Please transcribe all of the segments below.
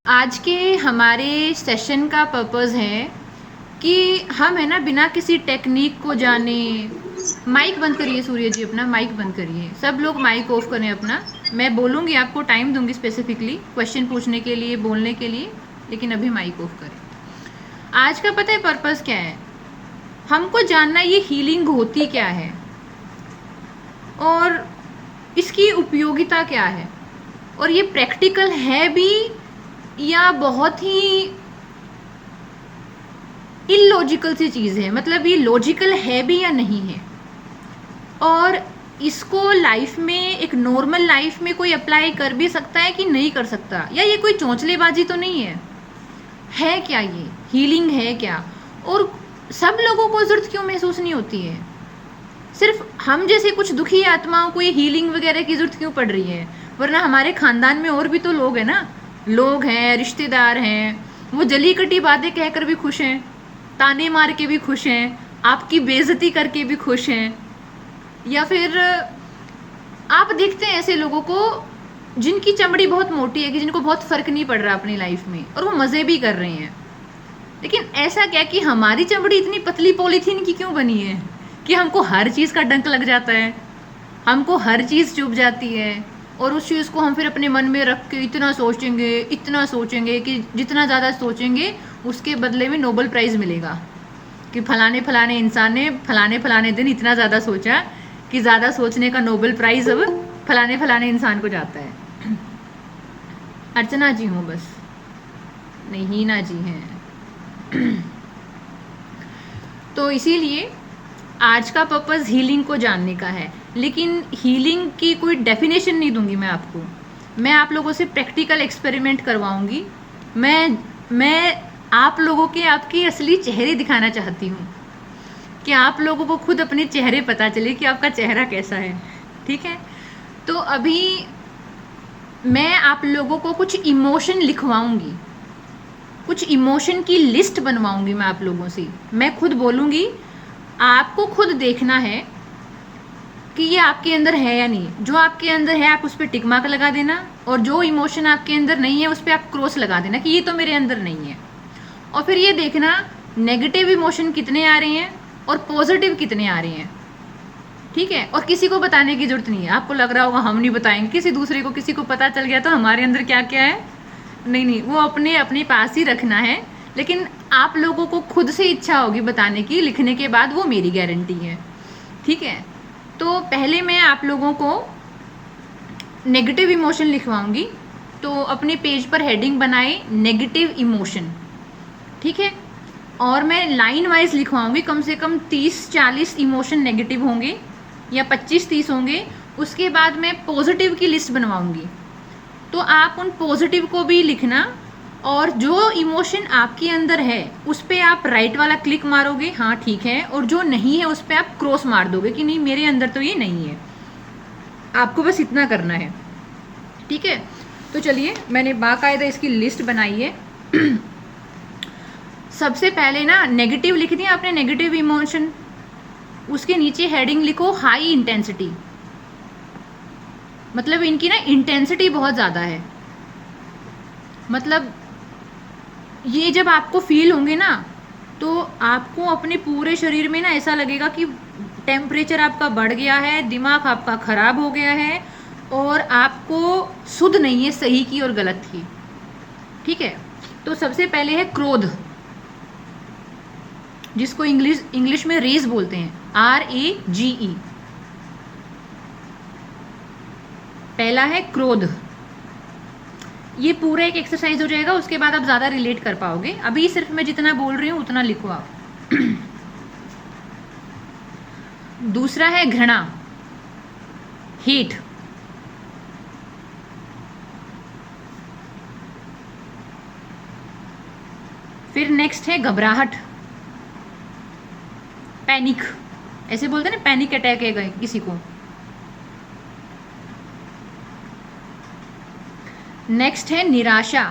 आज के हमारे सेशन का पर्पस है कि हम है ना बिना किसी टेक्निक को जाने। माइक बंद करिए सूर्य जी, अपना माइक बंद करिए। सब लोग माइक ऑफ करें अपना। मैं बोलूँगी, आपको टाइम दूंगी स्पेसिफिकली क्वेश्चन पूछने के लिए, बोलने के लिए, लेकिन अभी माइक ऑफ करें। आज का पता है पर्पस क्या है? हमको जानना ये हीलिंग होती क्या है और इसकी उपयोगिता क्या है, और ये प्रैक्टिकल है भी या बहुत ही इलॉजिकल सी चीज़ है। मतलब ये लॉजिकल है भी या नहीं है, और इसको लाइफ में, एक नॉर्मल लाइफ में कोई अप्लाई कर भी सकता है कि नहीं कर सकता, या ये कोई चौंचलेबाजी तो नहीं है क्या ये हीलिंग है क्या? और सब लोगों को ज़रूरत क्यों महसूस नहीं होती है? सिर्फ हम जैसे कुछ दुखी आत्माओं को ये हीलिंग वगैरह की ज़रूरत क्यों पड़ रही है? वरना हमारे खानदान में और भी तो लोग हैं ना, लोग हैं, रिश्तेदार हैं, वो जली कटी बातें कहकर भी खुश हैं, ताने मार के भी खुश हैं, आपकी बेइज्जती करके भी खुश हैं। या फिर आप देखते हैं ऐसे लोगों को जिनकी चमड़ी बहुत मोटी है, कि जिनको बहुत फर्क नहीं पड़ रहा अपनी लाइफ में, और वो मज़े भी कर रहे हैं। लेकिन ऐसा क्या कि हमारी चमड़ी इतनी पतली पॉलीथीन की क्यों बनी है कि हमको हर चीज़ का डंक लग जाता है, हमको हर चीज़ चुभ जाती है, और उस चीज़ को हम फिर अपने मन में रख के इतना सोचेंगे कि जितना ज़्यादा सोचेंगे उसके बदले में नोबेल प्राइज़ मिलेगा, कि फलाने फलाने इंसान ने फलाने फलाने दिन इतना ज़्यादा सोचा कि ज़्यादा सोचने का नोबेल प्राइज़ अब फलाने फलाने इंसान को जाता है। अर्चना जी हूँ बस, नहीं हीना जी हैं। तो इसीलिए आज का पर्पस हीलिंग को जानने का है, लेकिन हीलिंग की कोई डेफिनेशन नहीं दूंगी मैं आपको। मैं आप लोगों से प्रैक्टिकल एक्सपेरिमेंट करवाऊंगी। मैं आप लोगों के आपके असली चेहरे दिखाना चाहती हूँ, कि आप लोगों को खुद अपने चेहरे पता चले कि आपका चेहरा कैसा है। ठीक है, तो अभी मैं आप लोगों को कुछ इमोशन लिखवाऊंगी, कुछ इमोशन की लिस्ट बनवाऊंगी मैं आप लोगों से। मैं खुद बोलूँगी, आपको खुद देखना है कि ये आपके अंदर है या नहीं। जो आपके अंदर है आप उस पर टिक मार्क लगा देना, और जो इमोशन आपके अंदर नहीं है उस पर आप क्रॉस लगा देना कि ये तो मेरे अंदर नहीं है। और फिर ये देखना नेगेटिव इमोशन कितने आ रहे हैं और पॉजिटिव कितने आ रहे हैं। ठीक है, और किसी को बताने की जरूरत नहीं है। आपको लग रहा होगा हम नहीं बताएंगे, किसी दूसरे को, किसी को पता चल गया तो हमारे अंदर क्या क्या है, नहीं, वो अपने अपने पास ही रखना है। लेकिन आप लोगों को खुद से इच्छा होगी बताने की, लिखने के बाद, वो मेरी गारंटी है। ठीक है, तो पहले मैं आप लोगों को नेगेटिव इमोशन लिखवाऊंगी। तो अपने पेज पर हेडिंग बनाए नेगेटिव इमोशन। ठीक है, और मैं लाइन वाइज लिखवाऊंगी। कम से कम 30-40 इमोशन नेगेटिव होंगे, या 25-30 होंगे। उसके बाद मैं पॉजिटिव की लिस्ट बनवाऊंगी, तो आप उन पॉजिटिव को भी लिखना, और जो इमोशन आपके अंदर है उस पर आप राइट वाला क्लिक मारोगे, हाँ ठीक है, और जो नहीं है उस पर आप क्रॉस मार दोगे कि नहीं, मेरे अंदर तो ये नहीं है। आपको बस इतना करना है। ठीक है, तो चलिए, मैंने बाकायदा इसकी लिस्ट बनाई है। सबसे पहले ना नेगेटिव लिख दिया आपने, नेगेटिव इमोशन। उसके नीचे हेडिंग लिखो हाई इंटेंसिटी। मतलब इनकी ना इंटेंसिटी बहुत ज़्यादा है। मतलब ये जब आपको फील होंगे ना, तो आपको अपने पूरे शरीर में ना ऐसा लगेगा कि टेम्परेचर आपका बढ़ गया है, दिमाग आपका ख़राब हो गया है, और आपको सुध नहीं है सही की और गलत की। ठीक है, तो सबसे पहले है क्रोध, जिसको इंग्लिश में रेज बोलते हैं, RAGE। पहला है क्रोध। ये पूरा एक एक्सरसाइज हो जाएगा, उसके बाद आप ज़्यादा रिलेट कर पाओगे। अभी सिर्फ मैं जितना बोल रही हूँ उतना लिखो आप। दूसरा है घृणा, हेट। फिर नेक्स्ट है घबराहट, पैनिक। ऐसे बोलते हैं ना, पैनिक अटैक है किसी को। नेक्स्ट है निराशा।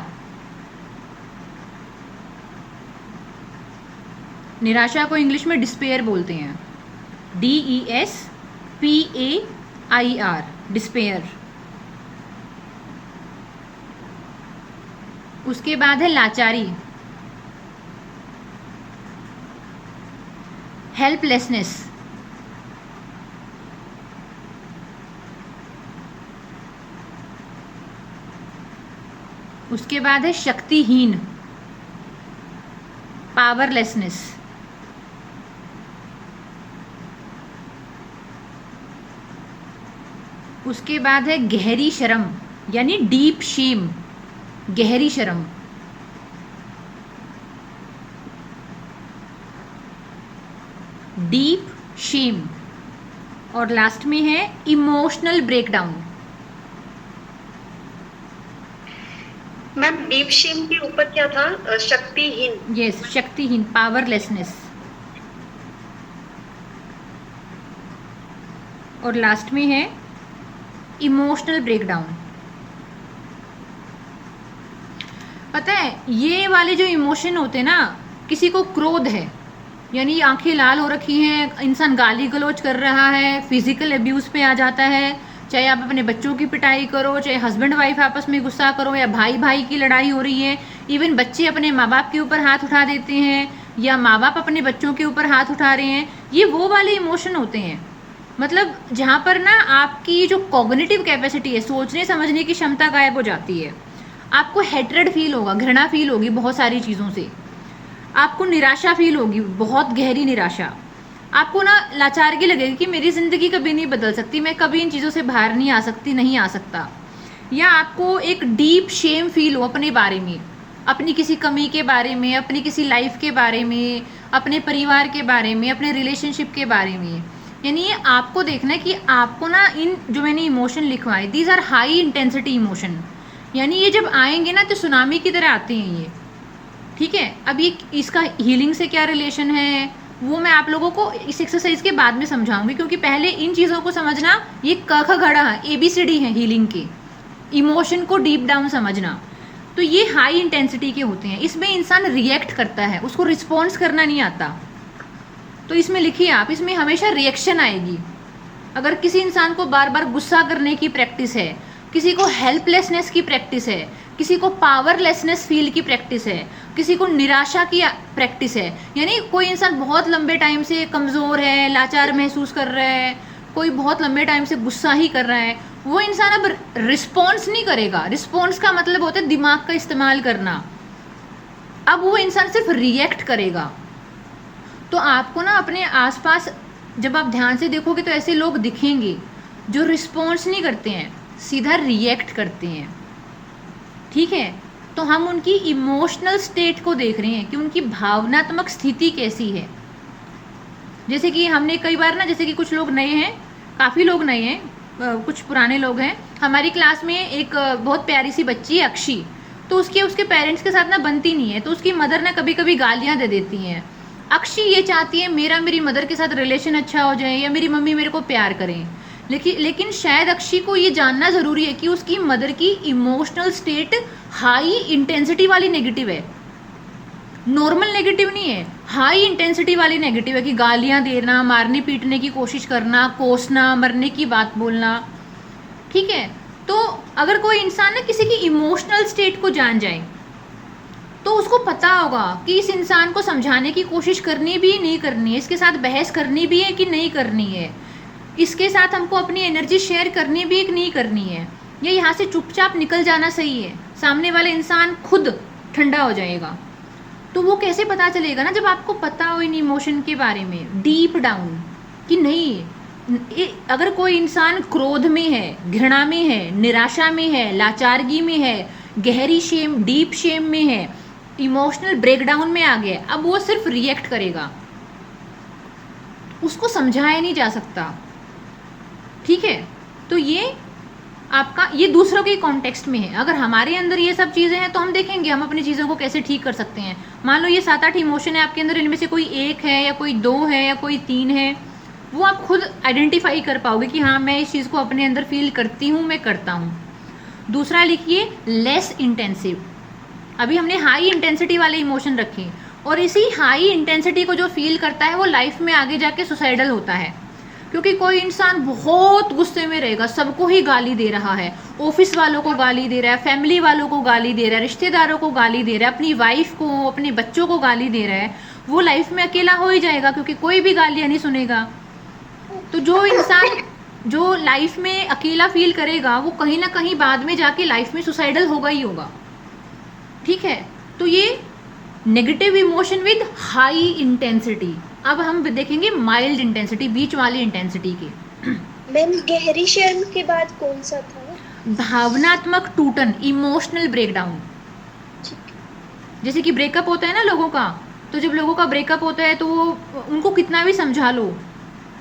निराशा को इंग्लिश में डिस्पेयर बोलते हैं, DESPAIR, डिस्पेयर। उसके बाद है लाचारी, हेल्पलेसनेस, उसके बाद है शक्तिहीन, पावरलेसनेस, उसके बाद है गहरी शर्म यानी डीप शेम, गहरी शर्म, डीप शेम, और लास्ट में है emotional breakdown. Ma'am deep shame के ऊपर क्या था? शक्तिहीन। यस, शक्तिहीन, पावरलेसनेस, और लास्ट में है इमोशनल ब्रेकडाउन। पता है ये वाले जो इमोशन होते हैं ना, किसी को क्रोध है यानी आंखें लाल हो रखी हैं, इंसान गाली गलौज कर रहा है, फिजिकल अब्यूज़ पे आ जाता है, चाहे आप अपने बच्चों की पिटाई करो, चाहे हस्बैंड वाइफ आपस में गुस्सा करो, या भाई भाई की लड़ाई हो रही है, इवन बच्चे अपने माँ बाप के ऊपर हाथ उठा देते हैं या माँ बाप अपने बच्चों के ऊपर हाथ उठा रहे हैं, ये वो वाले इमोशन होते हैं। मतलब जहाँ पर ना आपकी जो कॉग्निटिव कैपेसिटी है, सोचने समझने की क्षमता गायब हो जाती है, आपको हेट्रेड फील होगा, घृणा फील होगी बहुत सारी चीज़ों से, आपको निराशा फील होगी, बहुत गहरी निराशा, आपको ना लाचारगी लगेगी कि मेरी ज़िंदगी कभी नहीं बदल सकती, मैं कभी इन चीज़ों से बाहर नहीं आ सकती, नहीं आ सकता, या आपको एक डीप शेम फील हो अपने बारे में, अपनी किसी कमी के बारे में, अपनी किसी लाइफ के बारे में, अपने परिवार के बारे में, अपने रिलेशनशिप के बारे में। यानी ये आपको देखना है कि आपको ना इन जो मैंने इमोशन लिखवाए, these are high intensity emotion, यानी ये जब आएंगे ना तो सुनामी की तरह आते हैं ये, ठीक है। अब ये इसका हीलिंग से क्या रिलेशन है वो मैं आप लोगों को इस एक्सरसाइज के बाद में समझाऊंगी, क्योंकि पहले इन चीज़ों को समझना, ये क ख घड़ा है, ABCD है हीलिंग के, इमोशन को डीप डाउन समझना। तो ये हाई इंटेंसिटी के होते हैं, इसमें इंसान रिएक्ट करता है, उसको रिस्पॉन्स करना नहीं आता। तो इसमें लिखिए आप, इसमें हमेशा रिएक्शन आएगी। अगर किसी इंसान को बार बार गुस्सा करने की प्रैक्टिस है, किसी को हेल्पलेसनेस की प्रैक्टिस है, किसी को पावरलेसनेस फील की प्रैक्टिस है, किसी को निराशा की प्रैक्टिस है, यानी कोई इंसान बहुत लंबे टाइम से कमज़ोर है, लाचार महसूस कर रहा है, कोई बहुत लंबे टाइम से गुस्सा ही कर रहा है, वो इंसान अब रिस्पॉन्स नहीं करेगा। रिस्पॉन्स का मतलब होता है दिमाग का इस्तेमाल करना, अब वो इंसान सिर्फ रिएक्ट करेगा। तो आपको ना अपने आसपास जब आप ध्यान से देखोगे तो ऐसे लोग दिखेंगे जो रिस्पॉन्स नहीं करते हैं, सीधा रिएक्ट करते हैं, ठीक है। तो हम उनकी इमोशनल स्टेट को देख रहे हैं कि उनकी भावनात्मक स्थिति कैसी है। जैसे कि हमने कई बार ना, जैसे कि कुछ लोग नए हैं, काफ़ी लोग नए हैं, कुछ पुराने लोग हैं, हमारी क्लास में एक बहुत प्यारी सी बच्ची है अक्षी, तो उसके पेरेंट्स के साथ ना बनती नहीं है, तो उसकी मदर ना कभी कभी गालियाँ दे देती हैं। अक्षी ये चाहती है मेरी मदर के साथ रिलेशन अच्छा हो जाए या मेरी मम्मी मेरे को प्यार करें, लेकिन शायद अक्षी को ये जानना ज़रूरी है कि उसकी मदर की इमोशनल स्टेट हाई इंटेंसिटी वाली नेगेटिव है, नॉर्मल नेगेटिव नहीं है, हाई इंटेंसिटी वाली नेगेटिव है कि गालियाँ देना, मारने पीटने की कोशिश करना, कोसना, मरने की बात बोलना, ठीक है। तो अगर कोई इंसान ना किसी की इमोशनल स्टेट को जान जाए तो उसको पता होगा कि इस इंसान को समझाने की कोशिश करनी भी नहीं करनी है, इसके साथ बहस करनी भी है कि नहीं करनी है, इसके साथ हमको अपनी एनर्जी शेयर करनी भी है कि नहीं करनी है, या यहाँ से चुपचाप निकल जाना सही है। सामने वाले इंसान खुद ठंडा हो जाएगा। तो वो कैसे पता चलेगा ना, जब आपको पता हो इन इमोशन के बारे में डीप डाउन कि नहीं, अगर कोई इंसान क्रोध में है, घृणा में है, निराशा में है, लाचारगी में है, गहरी शेम, डीप शेम में है, इमोशनल ब्रेकडाउन में आ गया, अब वो सिर्फ रिएक्ट करेगा, उसको समझाया नहीं जा सकता, ठीक है। तो ये आपका, ये दूसरों के कॉन्टेक्स्ट में है। अगर हमारे अंदर ये सब चीज़ें हैं तो हम देखेंगे हम अपनी चीज़ों को कैसे ठीक कर सकते हैं। मान लो ये 7-8 इमोशन है आपके अंदर, इनमें से कोई एक है या कोई 2 है या कोई 3 है, वो आप खुद आइडेंटिफाई कर पाओगे कि हाँ मैं इस चीज़ को अपने अंदर फील करती हूँ, मैं करता हूँ। दूसरा लिखिए लेस इंटेंसिव। अभी हमने हाई इंटेंसिटी वाले इमोशन रखे, और इसी हाई इंटेंसिटी को जो फील करता है वो लाइफ में आगे जाके सुसाइडल होता है, क्योंकि कोई इंसान बहुत गुस्से में रहेगा, सबको ही गाली दे रहा है, ऑफिस वालों को गाली दे रहा है, फैमिली वालों को गाली दे रहा है, रिश्तेदारों को गाली दे रहा है, अपनी वाइफ को, अपने बच्चों को गाली दे रहा है, वो लाइफ में अकेला हो ही जाएगा, क्योंकि कोई भी गालियाँ नहीं सुनेगा। तो जो इंसान जो लाइफ में अकेला फील करेगा वो कहीं ना कहीं बाद में जाके लाइफ में सुसाइडल होगा ही होगा। ठीक है, तो ये negative emotion with high intensity. अब हम देखेंगे माइल्ड इंटेंसिटी, बीच वाली इंटेंसिटी की। मैम गहरी शर्म के बाद कौन सा था? भावनात्मक टूटन, इमोशनल ब्रेकडाउन। जैसे कि ब्रेकअप होता है ना लोगों का, तो जब लोगों का ब्रेकअप होता है तो उनको कितना भी समझा लो,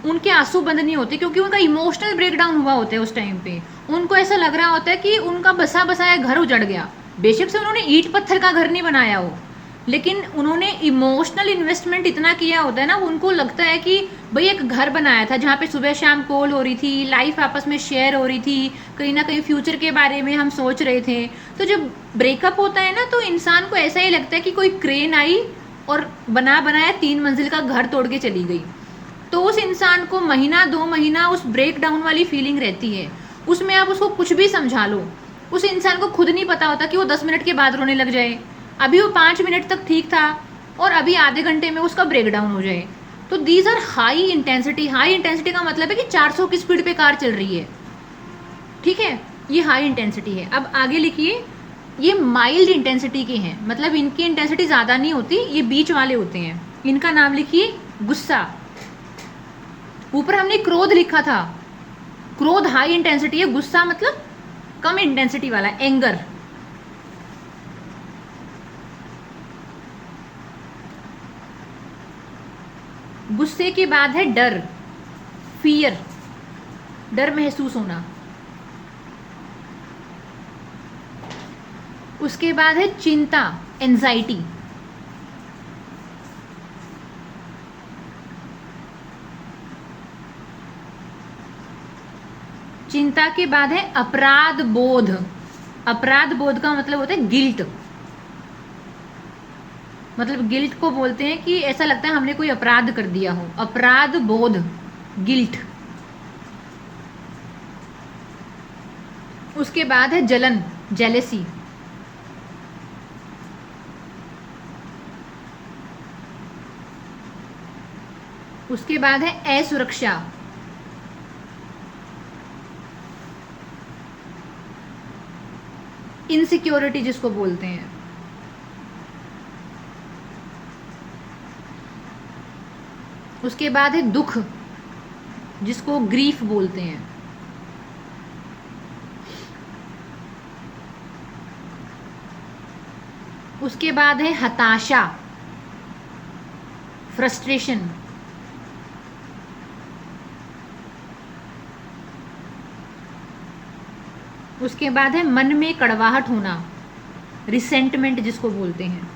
उनके आंसू बंद नहीं होते, क्योंकि उनका इमोशनल ब्रेकडाउन हुआ होता है उस टाइम पे। उनको ऐसा लग रहा होता है कि उनका बसा बसाया घर उजड़ गया। बेशक से उन्होंने ईंट पत्थर का घर नहीं बनाया हो, लेकिन उन्होंने इमोशनल इन्वेस्टमेंट इतना किया होता है ना, उनको लगता है कि भाई एक घर बनाया था जहाँ पे सुबह शाम कॉल हो रही थी, लाइफ आपस में शेयर हो रही थी, कहीं ना कहीं फ्यूचर के बारे में हम सोच रहे थे। तो जब ब्रेकअप होता है ना, तो इंसान को ऐसा ही लगता है कि कोई क्रेन आई और बनाया 3 मंजिल का घर तोड़ के चली गई। तो उस इंसान को महीना 2 महीना उस ब्रेक डाउन वाली फीलिंग रहती है। उसमें आप उसको कुछ भी समझा लो, उस इंसान को खुद नहीं पता होता कि वो 10 मिनट के बाद रोने लग जाए, अभी वो 5 मिनट तक ठीक था और अभी आधे घंटे में उसका ब्रेक डाउन हो जाए। तो these are high intensity. High intensity का मतलब है कि 400 की स्पीड पे कार चल रही है। ठीक है, ये हाई इंटेंसिटी है। अब आगे लिखिए, ये माइल्ड इंटेंसिटी के हैं, मतलब इनकी इंटेंसिटी ज़्यादा नहीं होती, ये बीच वाले होते हैं। इनका नाम लिखिए गुस्सा। ऊपर हमने क्रोध लिखा था, क्रोध हाई इंटेंसिटी है, गुस्सा मतलब कम इंटेंसिटी वाला, एंगर। गुस्से के बाद है डर, फियर, डर महसूस होना। उसके बाद है चिंता, एंजाइटी। चिंता के बाद है अपराध बोध। अपराध बोध का मतलब होता है गिल्ट, मतलब गिल्ट को बोलते हैं कि ऐसा लगता है हमने कोई अपराध कर दिया हो। अपराध बोध, गिल्ट। उसके बाद है जलन, जेलेसी। उसके बाद है असुरक्षा, इनसिक्योरिटी जिसको बोलते हैं। उसके बाद है दुख, जिसको ग्रीफ बोलते हैं। उसके बाद है हताशा, फ्रस्ट्रेशन। उसके बाद है मन में कड़वाहट होना, रिसेंटमेंट जिसको बोलते हैं।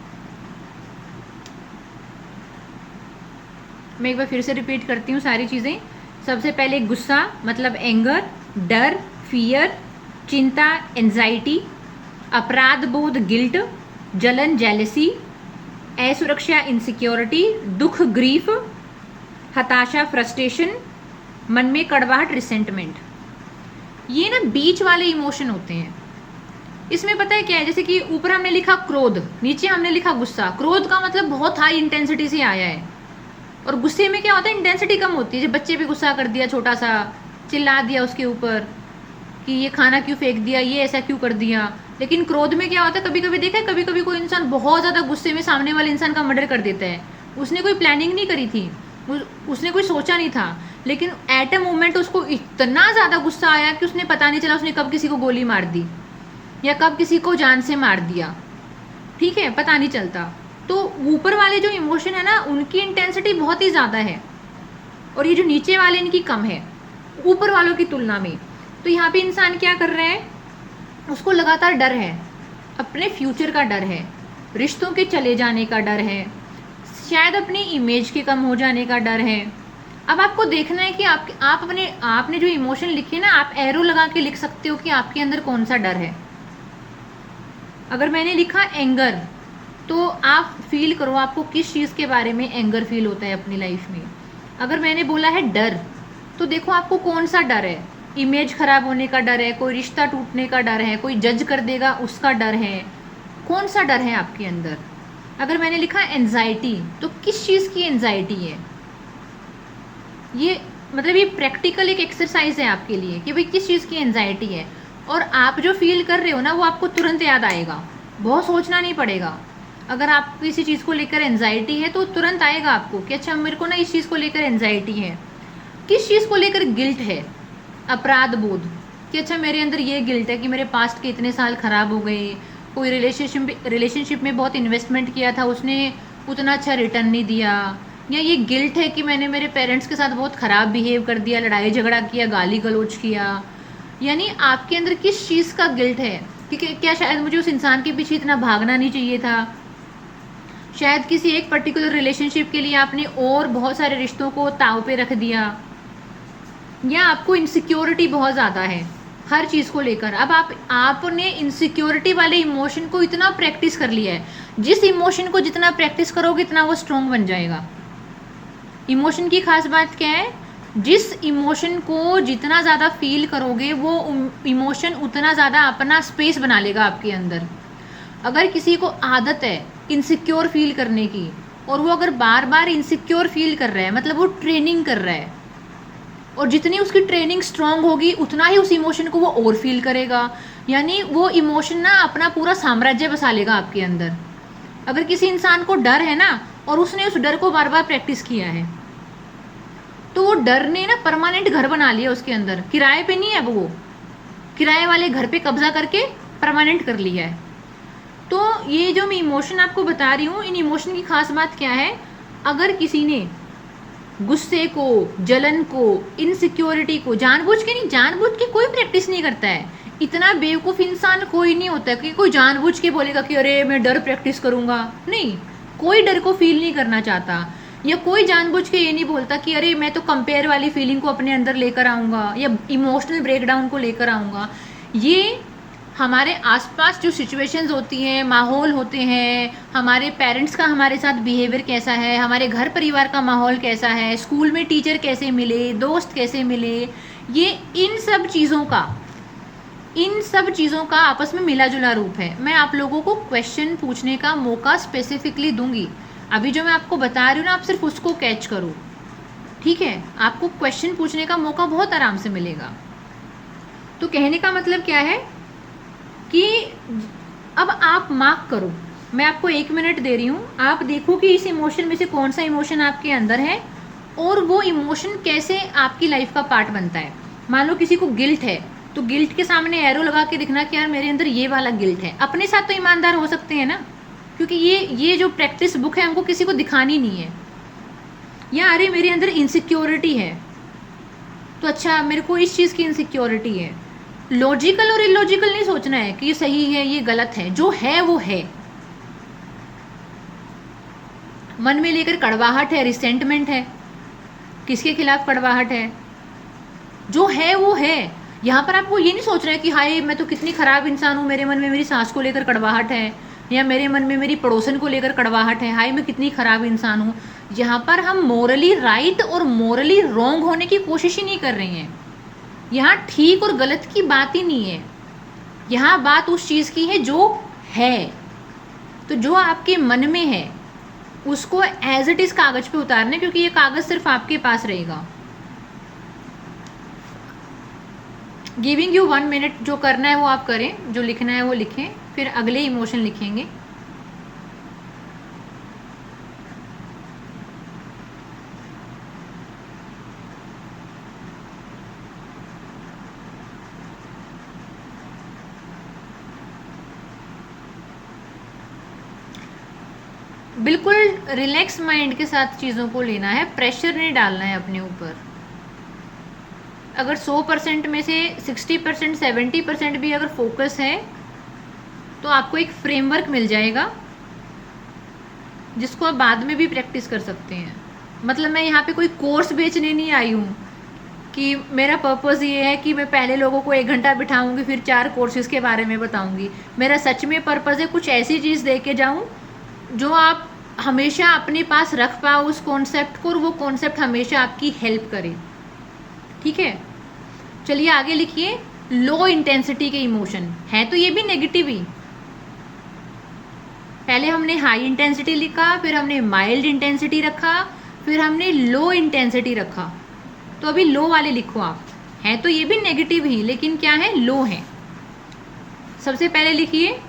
मैं एक बार फिर से रिपीट करती हूँ सारी चीज़ें। सबसे पहले गुस्सा मतलब एंगर, डर, फियर, चिंता, एंजाइटी, अपराध बोध, गिल्ट, जलन, जेलेसी, असुरक्षा, इनसिक्योरिटी, दुख, ग्रीफ, हताशा, फ्रस्ट्रेशन, मन में कड़वाहट, रिसेंटमेंट। ये ना बीच वाले इमोशन होते हैं। इसमें पता है क्या है, जैसे कि ऊपर हमने लिखा क्रोध, नीचे हमने लिखा गुस्सा। क्रोध का मतलब बहुत हाई इंटेंसिटी से आया है, और गुस्से में क्या होता है, इंटेंसिटी कम होती है। जब बच्चे पे गुस्सा कर दिया, छोटा सा चिल्ला दिया उसके ऊपर कि ये खाना क्यों फेंक दिया, ये ऐसा क्यों कर दिया। लेकिन क्रोध में क्या होता है, कभी कभी देखा है, कभी कभी कोई इंसान बहुत ज़्यादा गुस्से में सामने वाले इंसान का मर्डर कर देता है। उसने कोई प्लानिंग नहीं करी थी, उसने कोई सोचा नहीं था, लेकिन एट अ मोमेंट उसको इतना ज़्यादा गुस्सा आया कि उसने पता नहीं चला उसने कब किसी को गोली मार दी या कब किसी को जान से मार दिया। ठीक है, पता नहीं चलता। तो ऊपर वाले जो इमोशन है ना, उनकी इंटेंसिटी बहुत ही ज़्यादा है, और ये जो नीचे वाले इनकी कम है ऊपर वालों की तुलना में। तो यहाँ पे इंसान क्या कर रहा है, उसको लगातार डर है, अपने फ्यूचर का डर है, रिश्तों के चले जाने का डर है, शायद अपनी इमेज के कम हो जाने का डर है। अब आपको देखना है कि आपने जो इमोशन लिखे ना, आप एरो लगा के लिख सकते हो कि आपके अंदर कौन सा डर है। अगर मैंने लिखा एंगर, तो आप फील करो आपको किस चीज़ के बारे में एंगर फील होता है अपनी लाइफ में। अगर मैंने बोला है डर, तो देखो आपको कौन सा डर है। इमेज खराब होने का डर है, कोई रिश्ता टूटने का डर है, कोई जज कर देगा उसका डर है, कौन सा डर है आपके अंदर? अगर मैंने लिखा एंजाइटी, तो किस चीज़ की एंजाइटी है? ये मतलब ये प्रैक्टिकल एक एक्सरसाइज है आपके लिए कि भाई किस चीज़ की एंजाइटी है, और आप जो फील कर रहे हो ना वो आपको तुरंत याद आएगा, बहुत सोचना नहीं पड़ेगा। अगर आप किसी चीज़ को लेकर एंजाइटी है तो तुरंत आएगा आपको कि अच्छा मेरे को ना इस चीज़ को लेकर एंजाइटी है। किस चीज़ को लेकर गिल्ट है? अपराध बोध, कि अच्छा मेरे अंदर ये गिल्ट है कि मेरे पास्ट के इतने साल ख़राब हो गए, कोई रिलेशनशिप में बहुत इन्वेस्टमेंट किया था, उसने उतना अच्छा रिटर्न नहीं दिया, या ये गिल्ट है कि मैंने मेरे पेरेंट्स के साथ बहुत ख़राब बिहेव कर दिया, लड़ाई झगड़ा किया, गाली गलौज किया। यानी आपके अंदर किस चीज़ का गिल्ट है कि क्या शायद मुझे उस इंसान के पीछे इतना भागना नहीं चाहिए था, शायद किसी एक पर्टिकुलर रिलेशनशिप के लिए आपने और बहुत सारे रिश्तों को ताव पे रख दिया, या आपको इनसिक्योरिटी बहुत ज़्यादा है हर चीज़ को लेकर। अब आपने इनसिक्योरिटी वाले इमोशन को इतना प्रैक्टिस कर लिया है, जिस इमोशन को जितना प्रैक्टिस करोगे इतना वो स्ट्रॉन्ग बन जाएगा। इमोशन की खास बात क्या है? जिस इमोशन को जितना ज़्यादा फील करोगे वो इमोशन उतना ज़्यादा अपना स्पेस बना लेगा आपके अंदर। अगर किसी को आदत है इनसिक्योर फील करने की, और वो अगर बार बार इनसिक्योर फील कर रहा है, मतलब वो ट्रेनिंग कर रहा है, और जितनी उसकी ट्रेनिंग स्ट्रांग होगी उतना ही उस इमोशन को वो और फील करेगा। यानी वो इमोशन ना अपना पूरा साम्राज्य बसा लेगा आपके अंदर। अगर किसी इंसान को डर है ना, और उसने उस डर को बार बार प्रैक्टिस किया है, तो वो डर ने ना परमानेंट घर बना लिया उसके अंदर। किराए पे नहीं है, वो किराए वाले घर पे कब्जा करके परमानेंट कर लिया है। तो ये जो मैं इमोशन आपको बता रही हूँ, इन इमोशन की खास बात क्या है? अगर किसी ने गुस्से को, जलन को, इनसिक्योरिटी को जानबूझ के नहीं, जानबूझ के कोई प्रैक्टिस नहीं करता है। इतना बेवकूफ़ इंसान कोई नहीं होता कि कोई जानबूझ के बोलेगा कि अरे मैं डर प्रैक्टिस करूँगा। नहीं, कोई डर को फील नहीं करना चाहता, या कोई जानबूझ के ये नहीं बोलता कि अरे मैं तो कंपेयर वाली फीलिंग को अपने अंदर लेकर आऊँगा, या इमोशनल ब्रेकडाउन को लेकर आऊँगा। ये हमारे आसपास जो सिचुएशंस होती हैं, माहौल होते हैं, हमारे पेरेंट्स का हमारे साथ बिहेवियर कैसा है, हमारे घर परिवार का माहौल कैसा है, स्कूल में टीचर कैसे मिले, दोस्त कैसे मिले, ये इन सब चीज़ों का आपस में मिला जुला रूप है। मैं आप लोगों को क्वेश्चन पूछने का मौका स्पेसिफिकली दूंगी। अभी जो मैं आपको बता रही हूँ ना, आप सिर्फ उसको कैच करो, ठीक है? आपको क्वेश्चन पूछने का मौका बहुत आराम से मिलेगा। तो कहने का मतलब क्या है कि अब आप मार्क करो, मैं आपको 1 मिनट दे रही हूँ, आप देखो कि इस इमोशन में से कौन सा इमोशन आपके अंदर है, और वो इमोशन कैसे आपकी लाइफ का पार्ट बनता है। मान लो किसी को गिल्ट है, तो गिल्ट के सामने एरो लगा के दिखना कि यार मेरे अंदर ये वाला गिल्ट है। अपने साथ तो ईमानदार हो सकते हैं ना, क्योंकि ये जो प्रैक्टिस बुक है हमको किसी को दिखानी नहीं है। या अरे मेरे अंदर इनसिक्योरिटी है, तो अच्छा मेरे को इस चीज़ की इनसिक्योरिटी है। लॉजिकल और इलॉजिकल नहीं सोचना है कि ये सही है ये गलत है, जो है वो है। मन में लेकर कड़वाहट है, रिसेंटमेंट है, किसके खिलाफ कड़वाहट है, जो है वो है। यहाँ पर आपको ये नहीं सोचना है कि हाय मैं तो कितनी ख़राब इंसान हूँ, मेरे मन में मेरी सास को लेकर कड़वाहट है, या मेरे मन में मेरी पड़ोसन को लेकर कड़वाहट है, हाय मैं कितनी ख़राब इंसान हूँ। यहाँ पर हम मोरली राइट और मोरली रॉन्ग होने की कोशिश ही नहीं कर रहे हैं। यहाँ ठीक और गलत की बात ही नहीं है, यहाँ बात उस चीज़ की है जो है। तो जो आपके मन में है उसको एज इट इज़ कागज़ पे उतारना, क्योंकि ये कागज़ सिर्फ आपके पास रहेगा। गिविंग यू 1 मिनट, जो करना है वो आप करें, जो लिखना है वो लिखें, फिर अगले इमोशन लिखेंगे। बिल्कुल रिलैक्स माइंड के साथ चीज़ों को लेना है, प्रेशर नहीं डालना है अपने ऊपर। अगर 100% में से 60%, 70% भी अगर फोकस है तो आपको एक फ्रेमवर्क मिल जाएगा जिसको आप बाद में भी प्रैक्टिस कर सकते हैं। मतलब मैं यहाँ पे कोई कोर्स बेचने नहीं आई हूँ कि मेरा पर्पज़ ये है कि मैं पहले लोगों को 1 घंटा बिठाऊंगी फिर 4 कोर्सेज के बारे में बताऊंगी। मेरा सच में पर्पज़ है कुछ ऐसी चीज़ दे के जाऊँ जो आप हमेशा अपने पास रख पाओ उस कॉन्सेप्ट को, और वो कॉन्सेप्ट हमेशा आपकी हेल्प करे। ठीक है, चलिए आगे लिखिए, लो इंटेंसिटी के इमोशन है तो ये भी नेगेटिव ही। पहले हमने हाई इंटेंसिटी लिखा, फिर हमने माइल्ड इंटेंसिटी रखा, फिर हमने लो इंटेंसिटी रखा। तो अभी लो वाले लिखो आप, है तो ये भी नेगेटिव ही लेकिन क्या है, लो है। सबसे पहले लिखिए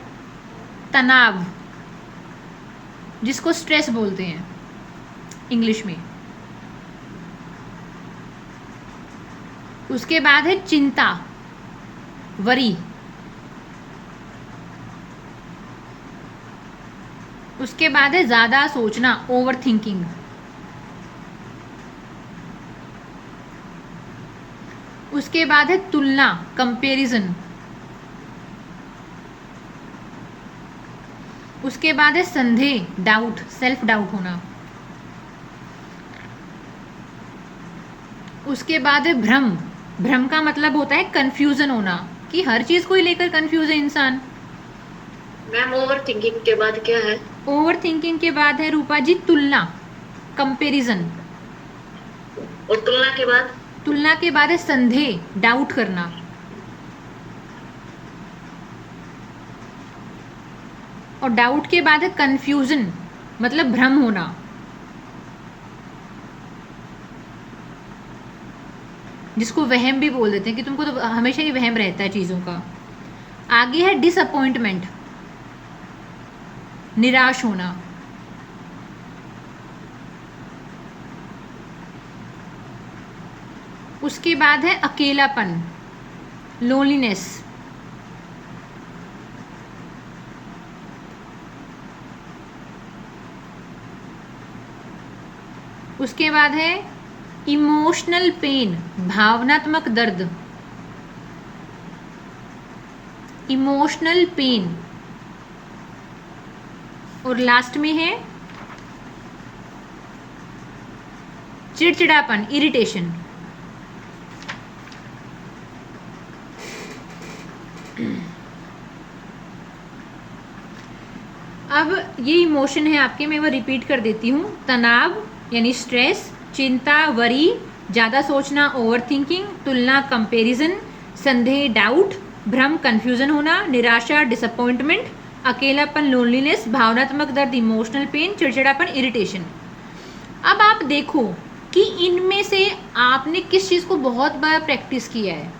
तनाव, जिसको स्ट्रेस बोलते हैं इंग्लिश में। उसके बाद है चिंता, वरी। उसके बाद है ज़्यादा सोचना, ओवर थिंकिंग। उसके बाद है तुलना, कंपैरिजन। उसके बाद है संदेह, डाउट, सेल्फ डाउट होना। उसके बाद है भ्रम, भ्रम का मतलब होता है कंफ्यूजन होना, कि हर चीज को ही लेकर कंफ्यूज है इंसान। मैम ओवर थिंकिंग के बाद क्या है? ओवर थिंकिंग के बाद है रूपा जी तुलना, कंपैरिजन। और तुलना के बाद? तुलना के बाद है संदेह, डाउट करना। और डाउट के बाद है कंफ्यूजन, मतलब भ्रम होना। जिसको वहम भी बोल देते हैं कि तुमको तो हमेशा ही वहम रहता है चीज़ों का। आगे है डिसअपॉइंटमेंट, निराश होना। उसके बाद है अकेलापन, लोनलीनेस। उसके बाद है इमोशनल पेन, भावनात्मक दर्द, इमोशनल पेन। और लास्ट में है चिड़चिड़ापन, इरिटेशन। अब ये इमोशन है आपके, मैं वो रिपीट कर देती हूँ। तनाव यानी स्ट्रेस, चिंता, वरी, ज़्यादा सोचना, ओवर थिंकिंग, तुलना, कंपैरिजन, संदेह, डाउट, भ्रम, कंफ्यूजन होना, निराशा, डिसअपॉइंटमेंट, अकेलापन, लोनलीनेस, भावनात्मक दर्द, इमोशनल पेन, चिड़चिड़ापन, इरिटेशन। अब आप देखो कि इनमें से आपने किस चीज़ को बहुत बार प्रैक्टिस किया है।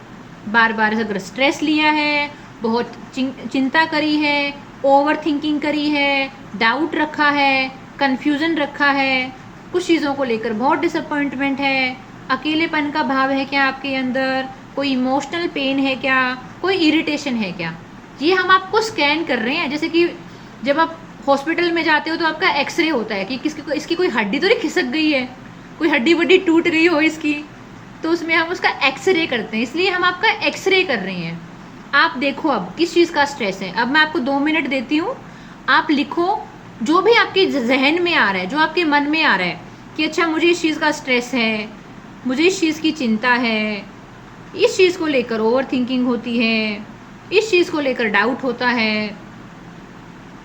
बार बार अगर स्ट्रेस लिया है, बहुत चिंता करी है, ओवर थिंकिंग करी है, डाउट रखा है, कन्फ्यूज़न रखा है, कुछ चीज़ों को लेकर बहुत डिसअपॉइंटमेंट है, अकेलेपन का भाव है क्या आपके अंदर, कोई इमोशनल पेन है क्या, कोई इरिटेशन है क्या, ये हम आपको स्कैन कर रहे हैं। जैसे कि जब आप हॉस्पिटल में जाते हो तो आपका एक्सरे होता है कि इसकी कोई हड्डी तो नहीं खिसक गई है, कोई हड्डी वड्डी टूट गई हो इसकी, तो उसमें हम उसका एक्सरे करते हैं, इसलिए हम आपका एक्सरे कर रहे हैं। आप देखो अब किस चीज़ का स्ट्रेस है। अब मैं आपको 2 मिनट देती हूँ, आप लिखो जो भी आपके जहन में आ रहा है, जो आपके मन में आ रहा है कि अच्छा मुझे इस चीज़ का स्ट्रेस है, मुझे इस चीज़ की चिंता है, इस चीज़ को लेकर ओवर थिंकिंग होती है, इस चीज़ को लेकर डाउट होता है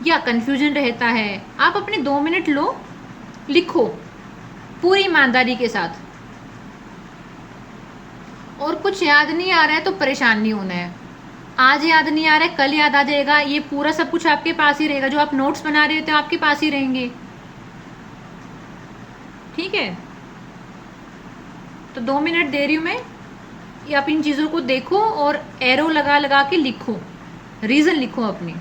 या कन्फ्यूजन रहता है। आप अपने 2 मिनट लो, लिखो पूरी ईमानदारी के साथ। और कुछ याद नहीं आ रहा है तो परेशान नहीं होना है। आज याद नहीं आ रहा है, कल याद आ जाएगा। ये पूरा सब कुछ आपके पास ही रहेगा, जो आप नोट्स बना रहे होते हैं आपके पास ही रहेंगे। ठीक है, तो 2 मिनट दे रही हूँ मैं, ये आप इन चीज़ों को देखो और एरो लगा लगा के लिखो, रीज़न लिखो अपने।